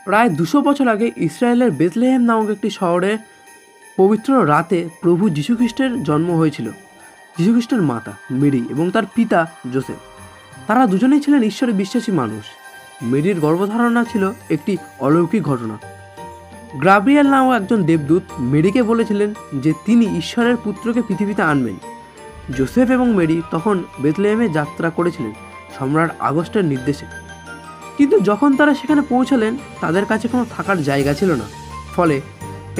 প্রায় 200 বছর আগে ইসরায়েলের বেথলেহেম নামক একটি শহরে পবিত্র রাতে প্রভু যীশুখ্রিস্টের জন্ম হয়েছিল। যীশুখ্রিস্টের মাতা মেরি এবং তার পিতা যোসেফ, তারা দুজনেই ছিলেন ঈশ্বরে বিশ্বাসী মানুষ। মেরির গর্ভধারণা ছিল একটি অলৌকিক ঘটনা। গ্রাব্রিয়েল নামক একজন দেবদূত মেরিকে বলেছিলেন যে তিনি ঈশ্বরের পুত্রকে পৃথিবীতে আনবেন। যোসেফ এবং মেরি তখন বেথলেহেমে যাত্রা করেছিলেন সম্রাট আগস্টের নির্দেশে। কিন্তু যখন তারা সেখানে পৌঁছালেন তাদের কাছে কোনো থাকার জায়গা ছিল না, ফলে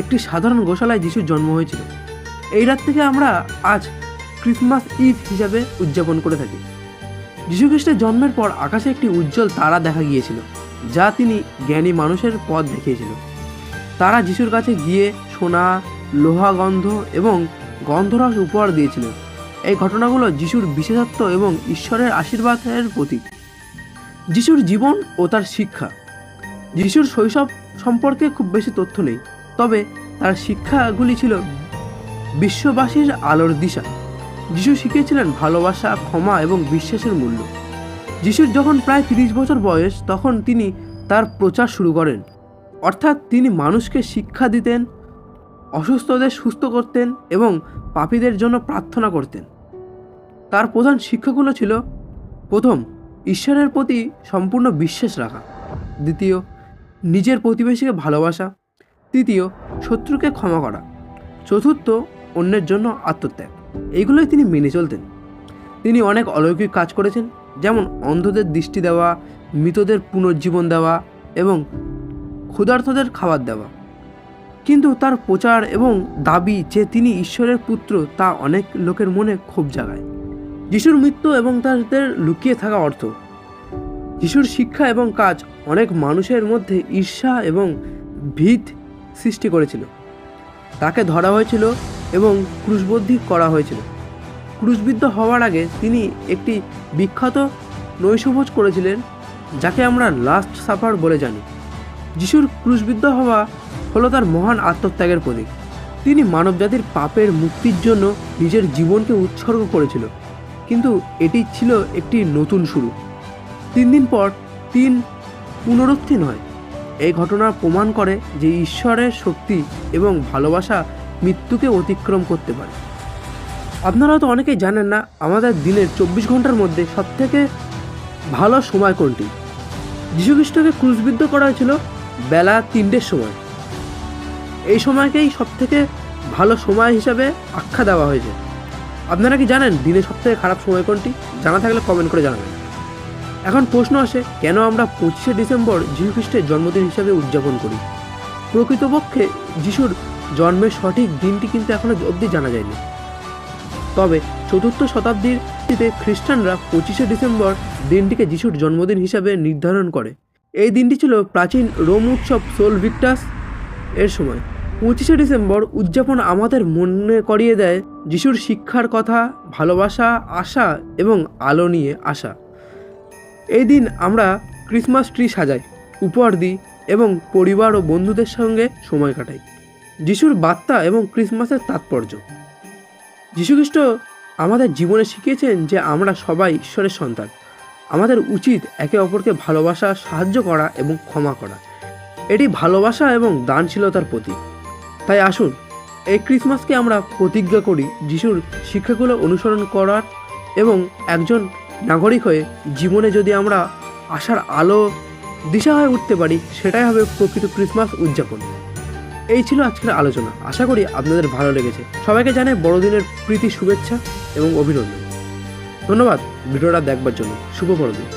একটি সাধারণ গোশালায় যিশুর জন্ম হয়েছিল। এই রাত থেকে আমরা আজ ক্রিসমাস ইভ হিসাবে উদযাপন করে থাকি। যীশুখ্রিস্টের জন্মের পর আকাশে একটি উজ্জ্বল তারা দেখা গিয়েছিল, যা তিনি জ্ঞানী মানুষের পথ দেখিয়েছিল। তারা যিশুর কাছে গিয়ে সোনা, লোহা, গন্ধ এবং গন্ধরস উপহার দিয়েছিল। এই ঘটনাগুলো যিশুর বিশেষত্ব এবং ঈশ্বরের আশীর্বাদের প্রতীক। যিশুর জীবন ও তার শিক্ষা। যিশুর শৈশব সম্পর্কে খুব বেশি তথ্য নেই, তবে তার শিক্ষাগুলি ছিল বিশ্ববাসীর আলোর দিশা। যিশু শিখিয়েছিলেন ভালোবাসা, ক্ষমা এবং বিশ্বাসের মূল্য। যিশুর যখন প্রায় 30 বছর বয়স, তখন তিনি তার প্রচার শুরু করেন। অর্থাৎ তিনি মানুষকে শিক্ষা দিতেন, অসুস্থদের সুস্থ করতেন এবং পাপীদের জন্য প্রার্থনা করতেন। তার প্রধান শিক্ষাগুলো ছিল: প্রথম, ঈশ্বরের প্রতি সম্পূর্ণ বিশ্বাস রাখা; দ্বিতীয়, নিজের প্রতিবেশীকে ভালোবাসা; তৃতীয়, শত্রুকে ক্ষমা করা; চতুর্থ, অন্যের জন্য আত্মত্যাগ। এইগুলোই তিনি মেনে চলতেন। তিনি অনেক অলৌকিক কাজ করেছেন, যেমন অন্ধদের দৃষ্টি দেওয়া, মৃতদের পুনর্জীবন দেওয়া এবং ক্ষুধার্তদের খাবার দেওয়া। কিন্তু তার প্রচার এবং দাবি যে তিনি ঈশ্বরের পুত্র, তা অনেক লোকের মনে ক্ষোভ জাগায়। যিশুর মৃত্যু এবং তাদের লুকিয়ে থাকা অর্থ। যিশুর শিক্ষা এবং কাজ অনেক মানুষের মধ্যে ঈর্ষা এবং ভীত সৃষ্টি করেছিল। তাকে ধরা হয়েছিল এবং ক্রুশবদ্ধ করা হয়েছিল। ক্রুশবিদ্ধ হওয়ার আগে তিনি একটি বিখ্যাত নৈশভোজ করেছিলেন, যাকে আমরা লাস্ট সাপার বলে জানি। যিশুর ক্রুশবিদ্ধ হওয়া হলো তার মহান আত্মত্যাগের প্রতীক। তিনি মানবজাতির পাপের মুক্তির জন্য নিজের জীবনকে উৎসর্গ করেছিল, কিন্তু এটি ছিল একটি নতুন শুরু। 3 দিন পর 3 পুনরুত্থিত হয়। এই ঘটনা প্রমাণ করে যে ঈশ্বরের শক্তি এবং ভালোবাসা মৃত্যুকে অতিক্রম করতে পারে। আপনারা তো অনেকেই জানেন না, আমাদের দিনের 24 ঘন্টার মধ্যে সবথেকে ভালো সময় কোনটি। যীশুখ্রিস্টকে ক্রুশবিদ্ধ করা হয়েছিল বেলা 3টের সময়। এই সময়কেই সবথেকে ভালো সময় হিসাবে আখ্যা দেওয়া হয়েছে। আপনারা কি জানেন দিনের সবথেকে খারাপ সময় কোনটি? জানা থাকলে কমেন্ট করে জানাবেন। এখন প্রশ্ন আসে, কেন আমরা 25শে ডিসেম্বর যীশুখ্রিস্টের জন্মদিন হিসাবে উদযাপন করি? প্রকৃতপক্ষে যিশুর জন্মের সঠিক দিনটি কিন্তু এখনো অবধি জানা যায়নি। তবে 4th শতাব্দীতে খ্রিস্টানরা 25শে ডিসেম্বর দিনটিকে যিশুর জন্মদিন হিসাবে নির্ধারণ করে। এই দিনটি ছিল প্রাচীন রোম উৎসব সোল ভিক্টাস এর সময়। 25শে ডিসেম্বর উদযাপন আমাদের মনে করিয়ে দেয় যিশুর শিক্ষার কথা, ভালোবাসা, আশা এবং আলো নিয়ে আসা। এই দিন আমরা ক্রিসমাস ট্রি সাজাই, উপহার দিই এবং পরিবার ও বন্ধুদের সঙ্গে সময় কাটাই। যিশুর বার্তা এবং ক্রিসমাসের তাৎপর্য। যীশুখ্রিস্ট আমাদের জীবনে শিখিয়েছেন যে আমরা সবাই ঈশ্বরের সন্তান। আমাদের উচিত একে অপরকে ভালোবাসা, সাহায্য করা এবং ক্ষমা করা। এটি ভালোবাসা এবং দানশীলতার প্রতীক। তাই আসুন এই ক্রিসমাসকে আমরা প্রতিজ্ঞা করি যিশুর শিক্ষাগুলো অনুসরণ করার এবং একজন নাগরিক হয়ে জীবনে যদি আমরা আশার আলো দিশা হয়ে উঠতে পারি, সেটাই হবে প্রকৃত ক্রিসমাস উদযাপন। এই ছিল আজকের আলোচনা। আশা করি আপনাদের ভালো লেগেছে। সবাইকে জানাই বড়দিনের প্রীতি, শুভেচ্ছা এবং অভিনন্দন। ধন্যবাদ ভিডিওটা দেখবার জন্য। শুভ বড়দিন।